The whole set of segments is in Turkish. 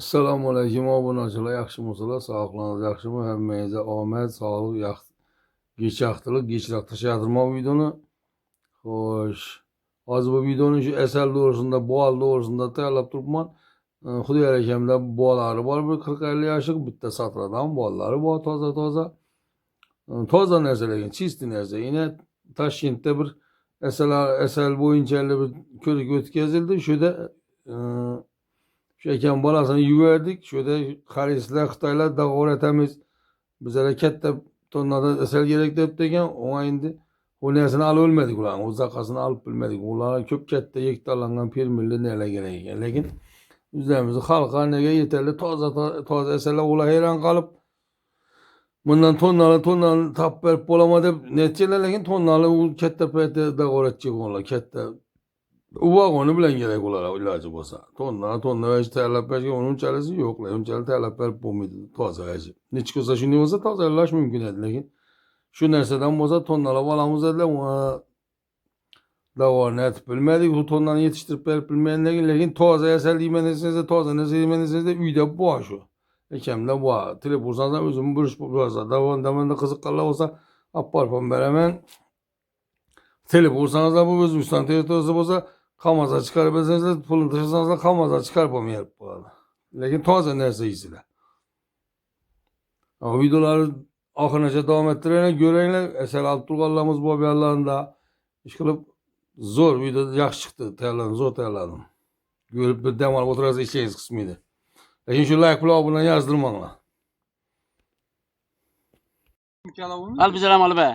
Assalomu alaykum obunachilar, yaxshimisizlar? Sog'liqlaringiz yaxshimi? Hammangizga omad, sog'lik, yaxshilik, kechroq tashladirman bu videoni. Xo'sh, hozir bu videoni shu asal to'g'risida, bol to'g'risida tayyorlab turibman. Xudoyor akamda bollari bor, bir 40-50 yoshlik, bitta satradan bollari bor, toza. Toza narsa lekin, chisti narsa. Yine Toshkentda bir asal bo'yicha bir ko'rik o'tkazildi. Shuda şu ekan bolasini yuverdik. Şöyle xarislar, Xitoylar da'voratamiz. Bizlarga katta tonnada asal kerak deb degan. Ona endi o narsani olib olmadik ularni. O'z zaqasini olib bilmadik. Ular ko'p katta gektarlangan fermerlar nelar kerak ekan. Lekin o'zlarimizni xalqqa nega yetarli toza asallar ular hayron qolib bundan tonnani topib berib bo'laman deb nechalar, lekin tonnali u katta paytda da'voratchi bo'lganlar, katta uvog'ini bilan kerak ular iloji bo'lsa. Tonna vej tayyorlab berishga unchalisi yo'qlar. Unchalik tayyorlab berib bo'lmaydi toza vejni. Nechuk bo'lsa shunday bo'lsa tozalash mumkin edi, lekin shu narsadan bo'lsa tonnalab olamiz dedilar. Davorni aytib bilmadik. Bu tonnani yetishtirib berib bilmagandan lekin toza asal yeyman desangiz, toza narsa yeyman desangiz uyda bor shu. Ekamda bor. Tilib bo'lsangiz o'zim burish bo'lsa, davomda qiziqqanlar bo'lsa olib borib beraman. Tilib bo'lsangiz bu O'zbekiston territoriyasi bo'lsa qamaza chiqarib bersangiz, pulini tashlasangiz qamaza chiqarib olmayib bo'ladi. Lekin toza narsa yeysizlar. Videolarni oxirigacha davom ettiringlar, ko'ringlar. Asal olib turganlarimiz bor bu yerlarda. Ish qilib zo'r video yaxshi chiqdi, tayyorladim, zo'r tayyorladim. Ko'rib bir dam olib o'tirasiz, ishingiz qismaydi. Lekin shu like bilan obuna yozdirmanglar. Al bizaram al be.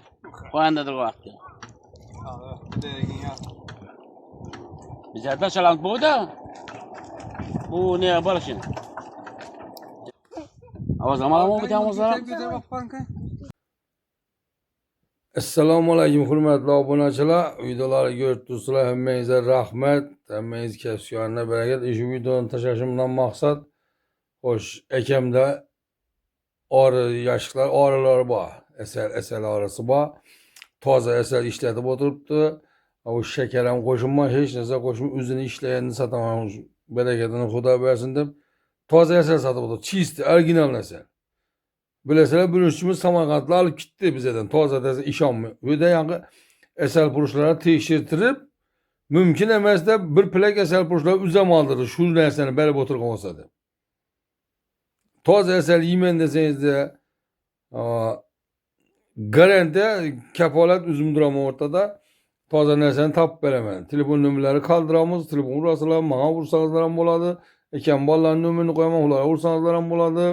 Qo'yandadir vaqti. Bizada shalant bo'ldi. Bu ne bo'lishini? Avazlamalarmi bu tamozlar? Assalomu alaykum hurmatli obunachilar. Videolarni ko'rib turibsizlar, hammangizga rahmat. Hammangiz kasbiyona barakat. Shu videoni tashlashimdan maqsad xo'sh, akamda yoshlar orilari bor. Asal orasi bor. Toza asal ishlatib o'tiribdi. O shakar ham qo'shilmay, hech narsa qo'shmay, o'zini ishlaganini sotaman, barakatini Xudo bersin deb toza asal sotib o'tiribdi. Chisti, original asal. Bilasizlar, bölüşçümüz Samarqandlar olib ketdi bizdan. Toza ishonmay. Bu yerda yangi asal purushlarni tekshirtirib, mumkin emas deb bir plak asal purushlari uzamoqdir. Shu narsani berib o'tirgan bo'lsa deb. Toza asal yeyman desangizda, garantiya kafolat o'zim turaman o'rtada. Toza narsani topib beraman. Telefon nomerlari qoldiramiz, telefon urasizlar, menga ursangizlar ham bo'ladi. Ekan bolalarning nomerini qo'yaman, ularga ursangizlar ham bo'ladi.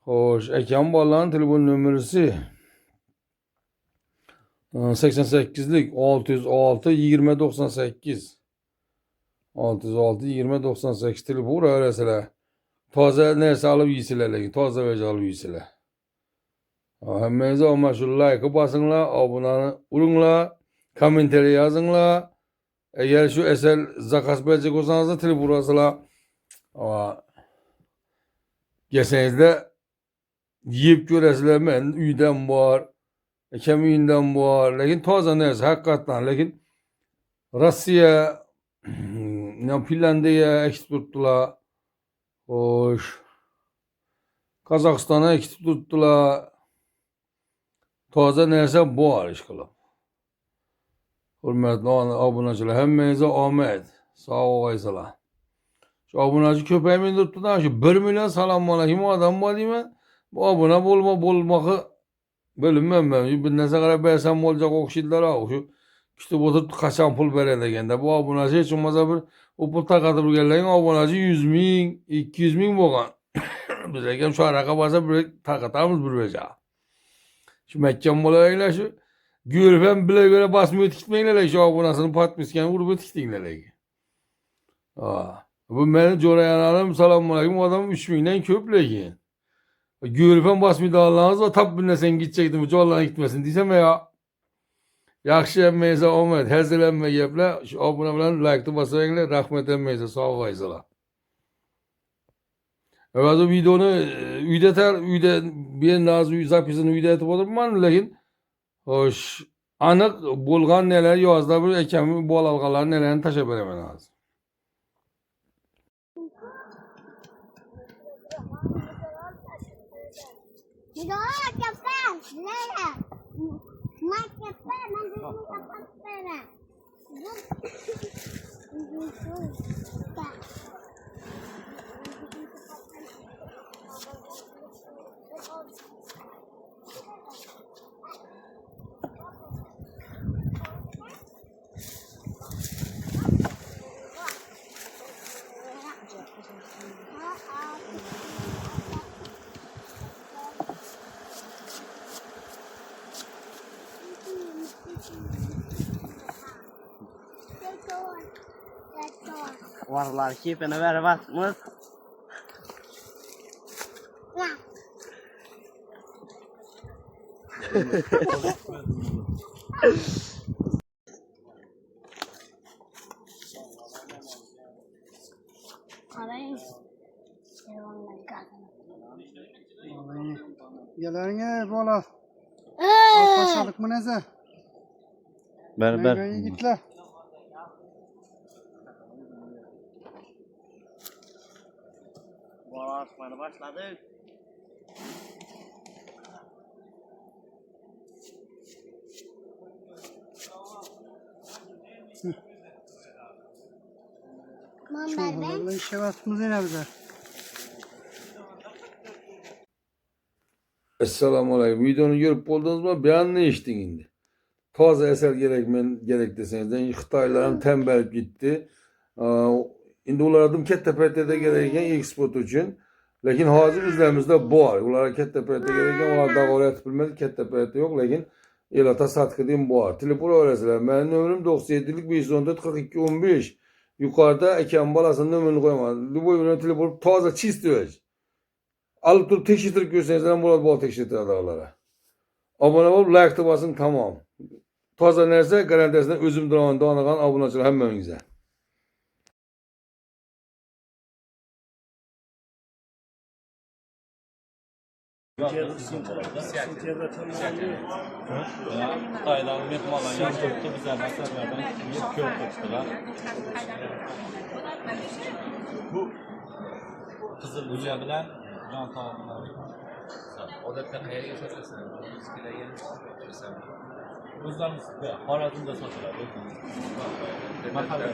Xo'sh, akam bolalarning telefon nomerisi 88lik 606 20 98. 606 20 98 telefon uraverasizlar. Toza narsa olib yeysizlar, lekin toza vej olib yeysizlar. Hammangizga omad, shu like bosinglar, obunani uringlar, kommentariy yozinglar. Agar shu asal zakaz berajak bo'lsangiz, telefon urasizlar. Kelsangizda yeyib ko'rasizlar. Men uydan bor, akam uyindan bor, lekin toza narsa haqiqatdan. Lekin Rossiya, Finlandiya ekib turibdilar. Xo'sh, Qozog'istonga ekib turibdilar. Toza narsa bor ish qilib. Hurmatli obunachilar, hammangizga omad, sog'lig'ingizlar. Shu obunachi ko'paymay turibdi-da, shu 1 million assalomu alaykum odam bor deyman. Bu obuna bo'lmoqi bilinmayman. Bir narsa qarab bersam bo'lajak o'xshaydilar. Shu kutib o'tiribdi qachon pul beradi deganda. Bu obunachi hech bo'lmasa bir pul taqatib turganlarning obunachi 100 ming, 200 ming bo'lgan. Biz ham shu anaqa bo'lsa bir taqatamiz bir beja. Shu makkan bo'laringlar, shu ko'rib ham bila göre basmay o'tib ketmanglar, shu obunasini podpiskani urib o'tib ketinglar. Bu meni jo'rayanalim, assalomu alaykum odam 3 mingdan ko'p lekin. Görüp hem basmidallarınız var, tabi bilmesen gidecektim, bu yollarına gitmesin diysem ya. Yaxşı emmeyse omad, hazırlanma gepler, şu abone bilen like'ı basayınlar, rahmet emmeyse, sağ olayısılar. Evet, o videonu uyda bir nazı zapisini uyda etip oturmam, lekin hoş, anık bulgan neler yazda bir ekemi bol algalar nelerini taşa beremen lazım. Varlar keyfini verip atmış. Gelerin bola. Başladık mı neze? Berber. Meyveyi gitle. Bola atmaya başladık. Şunlarla işe bastığımız yine bize. Esselamu Aleyküm. Videonu görüp buldunuz mu? Ben ne içtin indi? Taze eser gerek deseniz. Yani Xitayların tembelip gitti. İndi ular Kettepe'de gereken ilk spot için. Lakin hazır üzərimizdə bu var. Ulara Kettepe'de gereken, ular da oraya bilmez. Kettepe'de yok. Lakin elata satkı deyim bu var. Telefonu öğrenseler. Benim nömrüm 97'lik 514 42 15. Yukarıda eken balasının nömrünü koymadım. Bu ürünü telefonu taze çiz diyor. Alıp durup teşhirtirip görseniz burada bol teşhirtir adamlara. Abone ol, like basın tamam. Taze nerse garantisinden özüm duran dağınakan abunacılar hemen önünüze. Xitaydan mehmanlar yaptırdı, bizə məsələlərdən kör tutdular. Bu Qızıl Gülcə bilən can tamamları. O da hayal geçersen, eskiler gelmişsin. Özlərimiz Harazmda satılır. Mahallede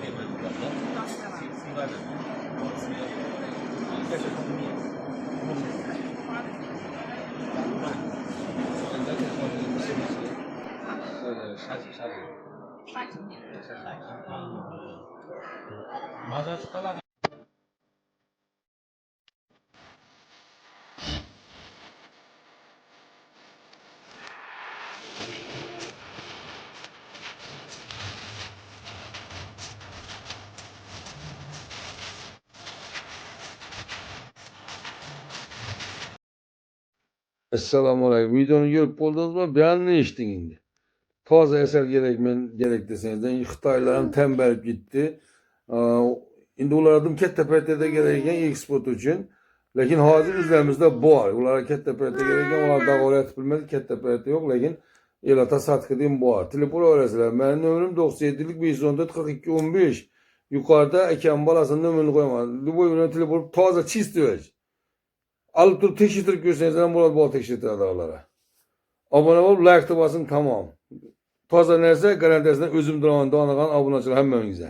Mazatçılar Esselamu Aleyküm. Videonu görüp buldunuz mu? Ben ne içtin indi? Taze eser gerek deseniz. Yani Xitayların tembelip gitti. İndi ular Kettepe'de gereken ilk spot için. Lakin hazır üzərimizdə bu var. Ulara Kettepe'de gereken, ular da oraya bilmez. Kettepe'de yok. Lakin elata satkı deyim bu var. Telefonu öğrenseler. Benim nömrüm 97'lik 514 42 15. Yukarıda eken balasının nömrünü koymadım. Bu ürünü telefonu taze çiz diyor. Alıp durup teşhirtirip görseniz burada bol teşhirtir adamlara. Abone ol, like basın tamam. Taze nerse garantisinden özüm duran dağınakan abunacılar hemen önünüze.